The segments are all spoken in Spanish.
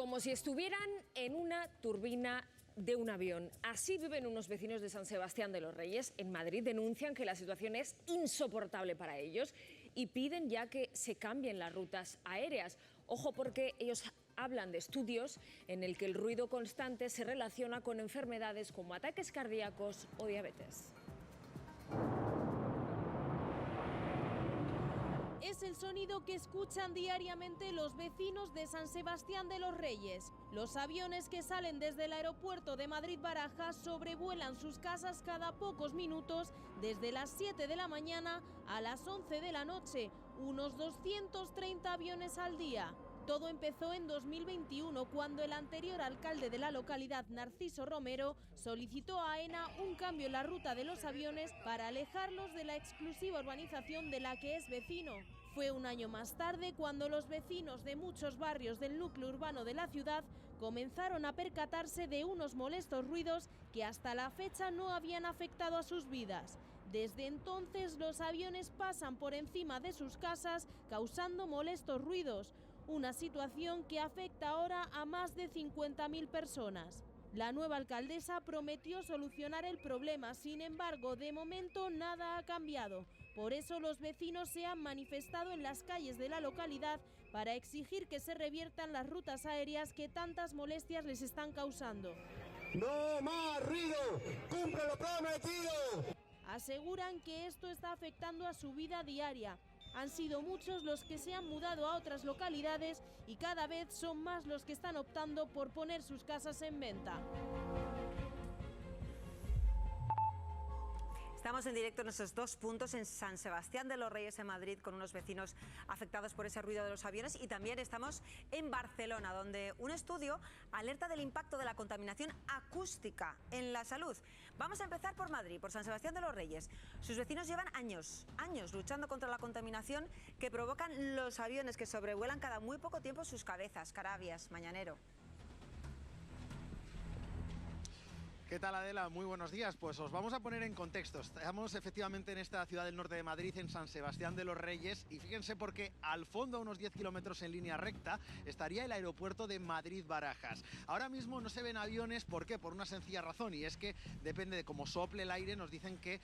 como si estuvieran en una turbina de un avión. Así viven unos vecinos de San Sebastián de los Reyes. En Madrid denuncian que la situación es insoportable para ellos y piden ya que se cambien las rutas aéreas. Ojo, porque ellos hablan de estudios en el que el ruido constante se relaciona con enfermedades como ataques cardíacos o diabetes. Es el sonido que escuchan diariamente los vecinos de San Sebastián de los Reyes. Los aviones que salen desde el aeropuerto de Madrid-Barajas sobrevuelan sus casas cada pocos minutos, desde las 7 de la mañana a las 11 de la noche, unos 230 aviones al día. Todo empezó en 2021, cuando el anterior alcalde de la localidad, Narciso Romero, solicitó a AENA un cambio en la ruta de los aviones para alejarlos de la exclusiva urbanización de la que es vecino. Fue un año más tarde cuando los vecinos de muchos barrios del núcleo urbano de la ciudad comenzaron a percatarse de unos molestos ruidos que hasta la fecha no habían afectado a sus vidas. Desde entonces los aviones pasan por encima de sus casas causando molestos ruidos, una situación que afecta ahora a más de 50.000 personas. La nueva alcaldesa prometió solucionar el problema, sin embargo, de momento nada ha cambiado. Por eso los vecinos se han manifestado en las calles de la localidad para exigir que se reviertan las rutas aéreas que tantas molestias les están causando. ¡No más ruido! ¡Cumple lo prometido! Aseguran que esto está afectando a su vida diaria. Han sido muchos los que se han mudado a otras localidades y cada vez son más los que están optando por poner sus casas en venta. Estamos en directo en esos dos puntos, en San Sebastián de los Reyes, en Madrid, con unos vecinos afectados por ese ruido de los aviones, y también estamos en Barcelona, donde un estudio alerta del impacto de la contaminación acústica en la salud. Vamos a empezar por Madrid, por San Sebastián de los Reyes. Sus vecinos llevan años luchando contra la contaminación que provocan los aviones que sobrevuelan cada muy poco tiempo sus cabezas. Carabias, Mañanero. ¿Qué tal, Adela? Muy buenos días. Pues os vamos a poner en contexto. Estamos efectivamente en esta ciudad del norte de Madrid, en San Sebastián de los Reyes, y fíjense porque al fondo, a unos 10 kilómetros en línea recta, estaría el aeropuerto de Madrid-Barajas. Ahora mismo no se ven aviones, ¿por qué? Por una sencilla razón, y es que depende de cómo sople el aire, nos dicen que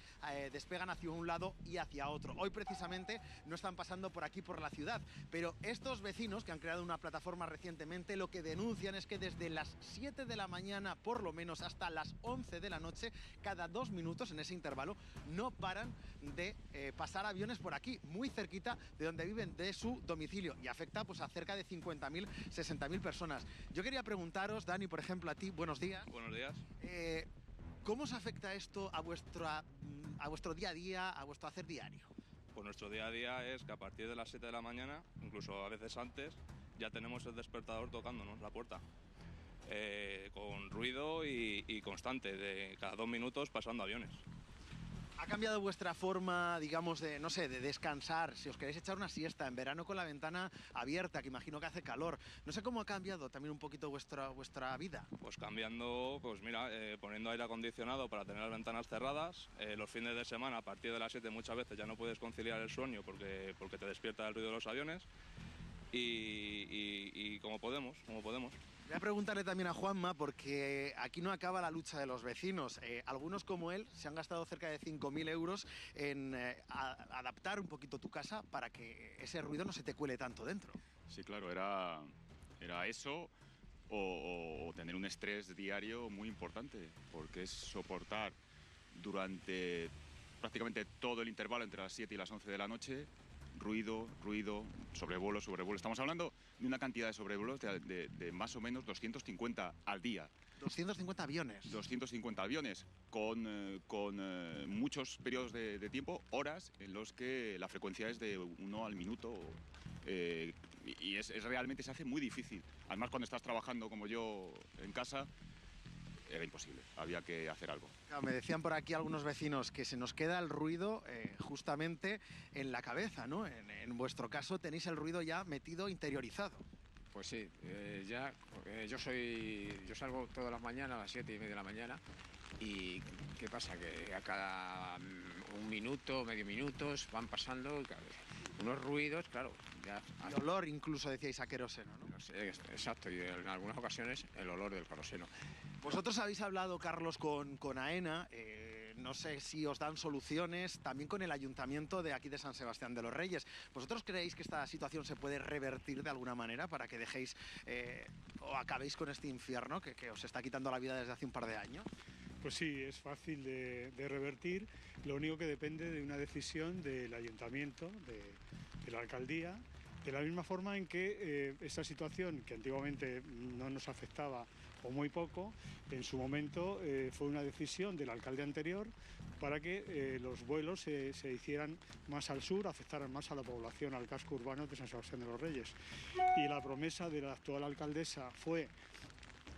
despegan hacia un lado y hacia otro. Hoy precisamente no están pasando por aquí, por la ciudad, pero estos vecinos, que han creado una plataforma recientemente, lo que denuncian es que desde las 7 de la mañana, por lo menos, hasta las 11 de la noche, cada 2 minutos en ese intervalo, no paran de pasar aviones por aquí, muy cerquita de donde viven, de su domicilio, y afecta pues a cerca de 50.000, 60.000 personas. Yo quería preguntaros, Dani, por ejemplo, a ti, buenos días. Buenos días. ¿Cómo os afecta esto a vuestro día a día, a vuestro hacer diario? Pues nuestro día a día es que a partir de las 7 de la mañana, incluso a veces antes, ya tenemos el despertador tocándonos la puerta. Con ruido y constante, de cada 2 minutos pasando aviones. ¿Ha cambiado vuestra forma, digamos, de, no sé, de descansar? Si os queréis echar una siesta en verano con la ventana abierta, que imagino que hace calor. No sé cómo ha cambiado también un poquito vuestra vida. Pues cambiando, pues mira, poniendo aire acondicionado para tener las ventanas cerradas. Los fines de semana, a partir de las 7, muchas veces ya no puedes conciliar el sueño porque te despierta el ruido de los aviones. Y como podemos. Voy a preguntarle también a Juanma, porque aquí no acaba la lucha de los vecinos. Algunos como él se han gastado cerca de 5.000 euros en adaptar un poquito tu casa para que ese ruido no se te cuele tanto dentro. Sí, claro, era eso o tener un estrés diario muy importante, porque es soportar durante prácticamente todo el intervalo entre las 7 y las 11 de la noche ruido, sobrevuelo. Estamos hablando de una cantidad de sobrevuelos de más o menos 250 al día. 250 aviones. 250 aviones, con muchos periodos de tiempo, horas, en los que la frecuencia es de 1 al minuto. Y realmente se hace muy difícil. Además, cuando estás trabajando como yo en casa, era imposible, había que hacer algo. Claro, me decían por aquí algunos vecinos que se nos queda el ruido justamente en la cabeza, ¿no? En vuestro caso tenéis el ruido ya metido, interiorizado. Pues sí, yo salgo todas las mañanas a las 7:30 de la mañana, y ¿qué pasa? Que a cada 1 minuto, medio minuto van pasando, unos ruidos, claro. Ya, El olor incluso decíais a queroseno, ¿no? no sé, exacto, y en algunas ocasiones el olor del queroseno. Vosotros habéis hablado, Carlos, con AENA, no sé si os dan soluciones, también con el ayuntamiento de aquí de San Sebastián de los Reyes. ¿Vosotros creéis que esta situación se puede revertir de alguna manera para que dejéis o acabéis con este infierno que os está quitando la vida desde hace un par de años? Pues sí, es fácil de revertir, lo único que depende de una decisión del ayuntamiento, de la alcaldía, de la misma forma en que esta situación, que antiguamente no nos afectaba o muy poco, en su momento fue una decisión del alcalde anterior para que los vuelos se hicieran más al sur, afectaran más a la población, al casco urbano de San Sebastián de los Reyes. Y la promesa de la actual alcaldesa fue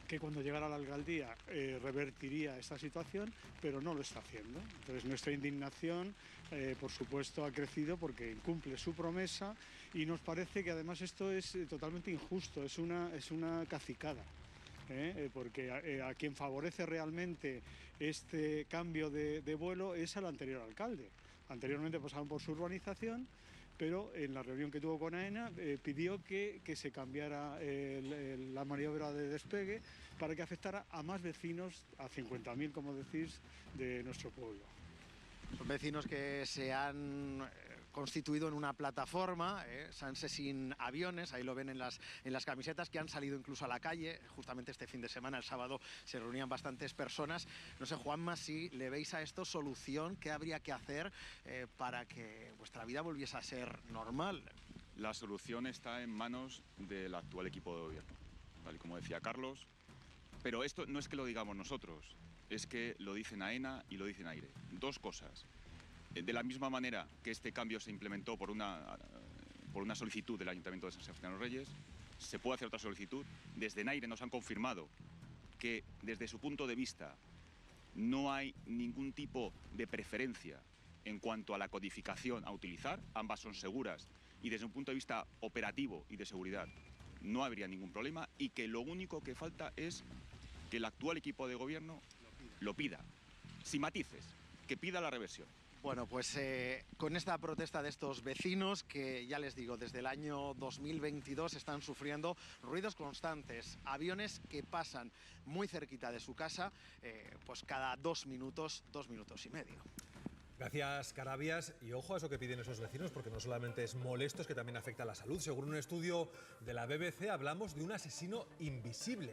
que cuando llegara a la alcaldía revertiría esta situación, pero no lo está haciendo. Entonces nuestra indignación, por supuesto, ha crecido porque incumple su promesa y nos parece que además esto es totalmente injusto, es una cacicada. Porque a quien favorece realmente este cambio de vuelo es al anterior alcalde. Anteriormente pasaban por su urbanización, pero en la reunión que tuvo con AENA pidió que se cambiara la maniobra de despegue para que afectara a más vecinos, a 50.000, como decís, de nuestro pueblo. Son vecinos que se han constituido en una plataforma, Sanse sin aviones, ahí lo ven en las camisetas, que han salido incluso a la calle. Justamente este fin de semana, el sábado, se reunían bastantes personas. No sé, Juanma, si le veis a esto solución, ¿qué habría que hacer para que vuestra vida volviese a ser normal? La solución está en manos del actual equipo de gobierno, tal y como decía Carlos. Pero esto no es que lo digamos nosotros, es que lo dicen AENA y lo dicen AIRE. Dos cosas. De la misma manera que este cambio se implementó por una solicitud del Ayuntamiento de San Sebastián de los Reyes, se puede hacer otra solicitud. Desde NAIRE nos han confirmado que desde su punto de vista no hay ningún tipo de preferencia en cuanto a la codificación a utilizar. Ambas son seguras y desde un punto de vista operativo y de seguridad no habría ningún problema, y que lo único que falta es que el actual equipo de gobierno lo pida, sin matices, que pida la reversión. Bueno, pues con esta protesta de estos vecinos que, ya les digo, desde el año 2022 están sufriendo ruidos constantes, aviones que pasan muy cerquita de su casa, pues cada 2 minutos, 2 minutos y medio. Gracias, Carabias. Y ojo a eso que piden esos vecinos, porque no solamente es molesto, es que también afecta a la salud. Según un estudio de la BBC, hablamos de un asesino invisible.